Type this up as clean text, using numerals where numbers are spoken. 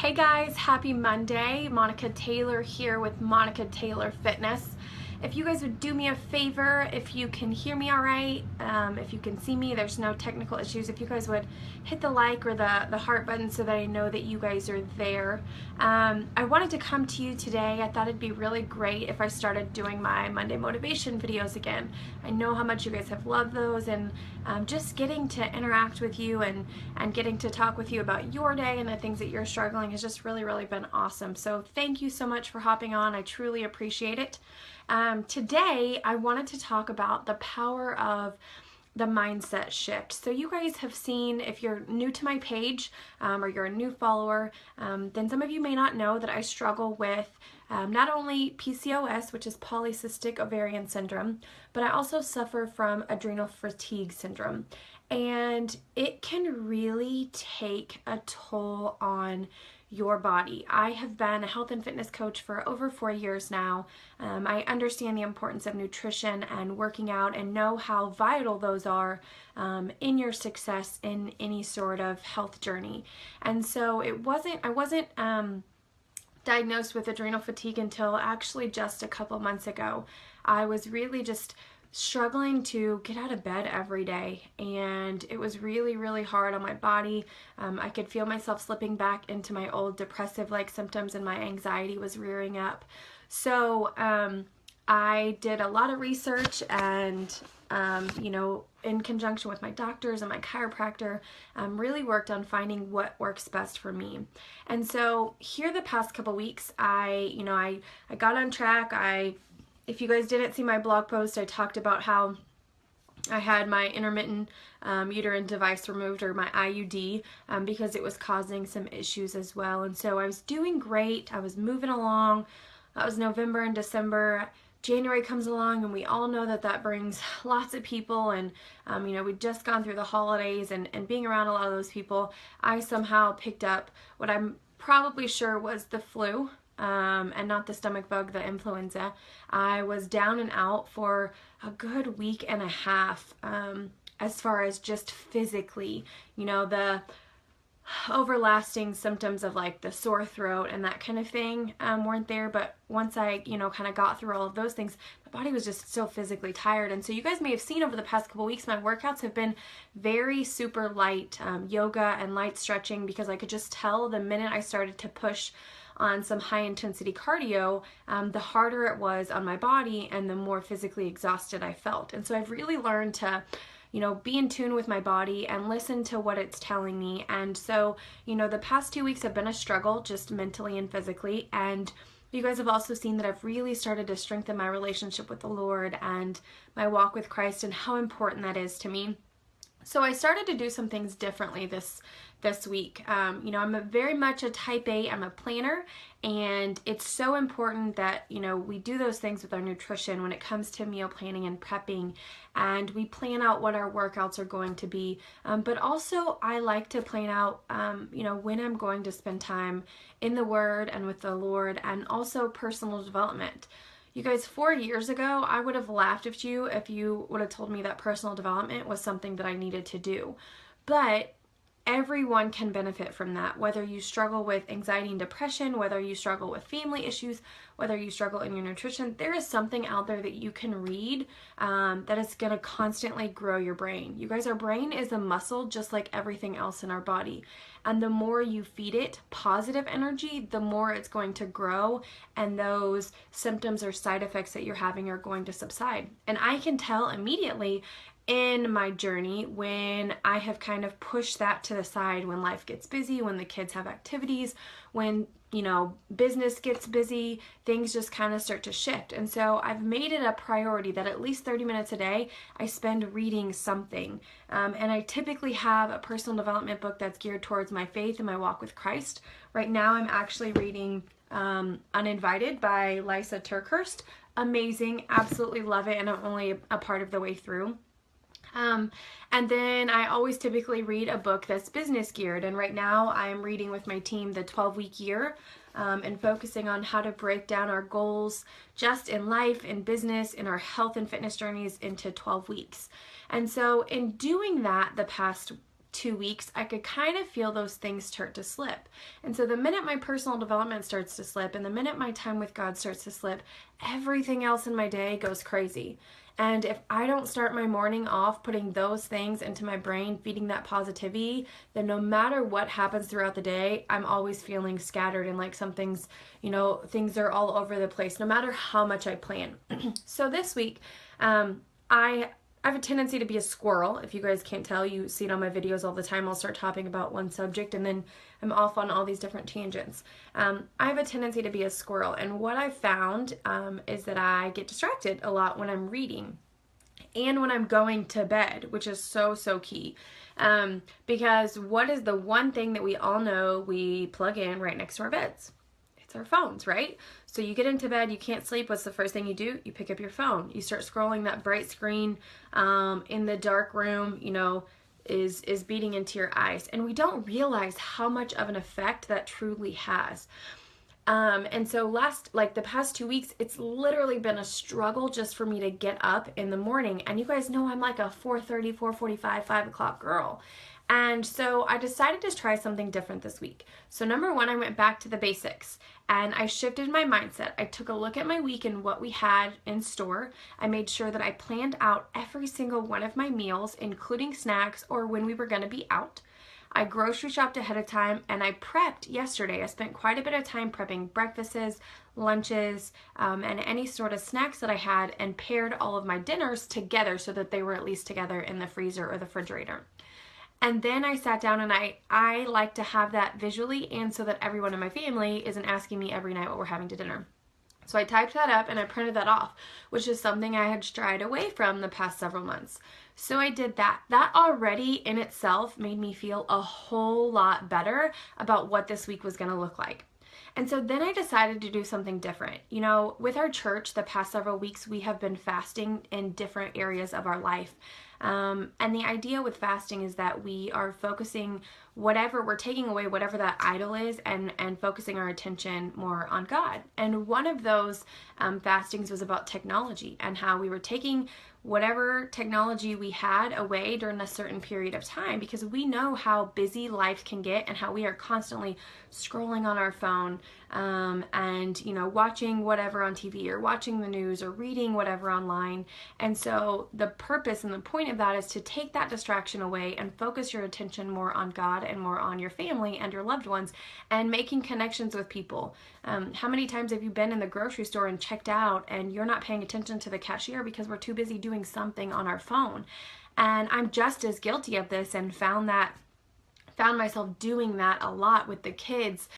Hey guys, happy Monday. Monica Taylor here with Monica Taylor Fitness. If you guys would do me a favor, if you can hear me all right, if you can see me, there's no technical issues, if you guys would hit the like or the heart button so that I know that you guys are there. I wanted to come to you today. I thought it'd be really great if I started doing my Monday motivation videos again. I know how much you guys have loved those, and just getting to interact with you and getting to talk with you about your day and the things that you're struggling has just really been awesome. So thank you so much for hopping on. I truly appreciate it. Today, I wanted to talk about the power of the mindset shift. So you guys have seen, if you're new to my page or you're a new follower, then some of you may not know that I struggle with not only PCOS, which is polycystic ovarian syndrome, but I also suffer from adrenal fatigue syndrome. And it can really take a toll on your body. I have been a health and fitness coach for over 4 years now. I understand the importance of nutrition and working out and know how vital those are in your success in any sort of health journey. And so I wasn't diagnosed with adrenal fatigue until actually just a couple months ago. I was really just struggling to get out of bed every day, and it was really hard on my body. I could feel myself slipping back into my old depressive like symptoms, and my anxiety was rearing up. So I did a lot of research, and in conjunction with my doctors and my chiropractor, really worked on finding what works best for me. And so here the past couple weeks, I got on track. If you guys didn't see my blog post, I talked about how I had my intermittent uterine device removed, or my IUD, because it was causing some issues as well. And so I was doing great. I was moving along. That was November and December. January comes along, and we all know that brings lots of people, and we'd just gone through the holidays, and being around a lot of those people, I somehow picked up what I'm probably sure was the flu. And not the stomach bug, the influenza. I was down and out for a good week and a half, as far as just physically, the overlasting symptoms of like the sore throat and that kind of thing weren't there. But once I, kind of got through all of those things, my body was just so physically tired. And so you guys may have seen over the past couple weeks, my workouts have been very super light, yoga and light stretching, because I could just tell the minute I started to push on some high intensity cardio, the harder it was on my body and the more physically exhausted I felt. And so I've really learned to, be in tune with my body and listen to what it's telling me. And so, the past 2 weeks have been a struggle, just mentally and physically. And you guys have also seen that I've really started to strengthen my relationship with the Lord and my walk with Christ, and how important that is to me. So I started to do some things differently this week. I'm very much a type A. I'm a planner, and it's so important that, we do those things with our nutrition when it comes to meal planning and prepping, and we plan out what our workouts are going to be. But also I like to plan out, when I'm going to spend time in the Word and with the Lord, and also personal development. You guys, 4 years ago, I would have laughed at you if you would have told me that personal development was something that I needed to do. But everyone can benefit from that, whether you struggle with anxiety and depression, whether you struggle with family issues, whether you struggle in your nutrition. There is something out there that you can read that is going to constantly grow your brain. You guys, our brain is a muscle just like everything else in our body. And the more you feed it positive energy, the more it's going to grow, and those symptoms or side effects that you're having are going to subside. And I can tell immediately in my journey when I have kind of pushed that to the side, when life gets busy, when the kids have activities, when business gets busy, things just kind of start to shift. And so I've made it a priority that at least 30 minutes a day I spend reading something. And I typically have a personal development book that's geared towards my faith and my walk with Christ. Right now I'm actually reading Uninvited by Lysa TerKeurst. Amazing, absolutely love it, and I'm only a part of the way through. And then I always typically read a book that's business geared, and right now I'm reading with my team the 12-week year, and focusing on how to break down our goals just in life, in business, in our health and fitness journeys into 12 weeks. And so in doing that the past 2 weeks, I could kind of feel those things start to slip. And so the minute my personal development starts to slip and the minute my time with God starts to slip, everything else in my day goes crazy. And if I don't start my morning off putting those things into my brain, feeding that positivity, then no matter what happens throughout the day, I'm always feeling scattered and like something's, things are all over the place, no matter how much I plan. So this week, I have a tendency to be a squirrel. If you guys can't tell, you see it on my videos all the time. I'll start talking about one subject and then I'm off on all these different tangents. I have a tendency to be a squirrel, and what I've found is that I get distracted a lot when I'm reading and when I'm going to bed, which is so key. Because what is the one thing that we all know we plug in right next to our beds? It's our phones, right? So you get into bed, you can't sleep. What's the first thing you do? You pick up your phone. You start scrolling. That bright screen in the dark room, is beating into your eyes. And we don't realize how much of an effect that truly has. And so the past 2 weeks, it's literally been a struggle just for me to get up in the morning. And you guys know I'm like a 4:30, 4:45, 5 o'clock girl. And so I decided to try something different this week. So number one, I went back to the basics and I shifted my mindset. I took a look at my week and what we had in store. I made sure that I planned out every single one of my meals, including snacks or when we were going to be out. I grocery shopped ahead of time and I prepped yesterday. I spent quite a bit of time prepping breakfasts, lunches, and any sort of snacks that I had, and paired all of my dinners together so that they were at least together in the freezer or the refrigerator. And then I sat down and I like to have that visually, and so that everyone in my family isn't asking me every night what we're having to dinner. So I typed that up and I printed that off, which is something I had strayed away from the past several months. So I did that. That already in itself made me feel a whole lot better about what this week was going to look like. And so then I decided to do something different. With our church, the past several weeks, we have been fasting in different areas of our life. And the idea with fasting is that we are focusing we're taking away whatever that idol is and focusing our attention more on God. And one of those fastings was about technology and how we were taking whatever technology we had away during a certain period of time, because we know how busy life can get and how we are constantly scrolling on our phone and watching whatever on TV or watching the news or reading whatever online. And so the purpose and the point of that is to take that distraction away and focus your attention more on God and more on your family and your loved ones and making connections with people. How many times have you been in the grocery store and checked out and you're not paying attention to the cashier because we're too busy doing something on our phone? And I'm just as guilty of this, and found myself doing that a lot with the kids.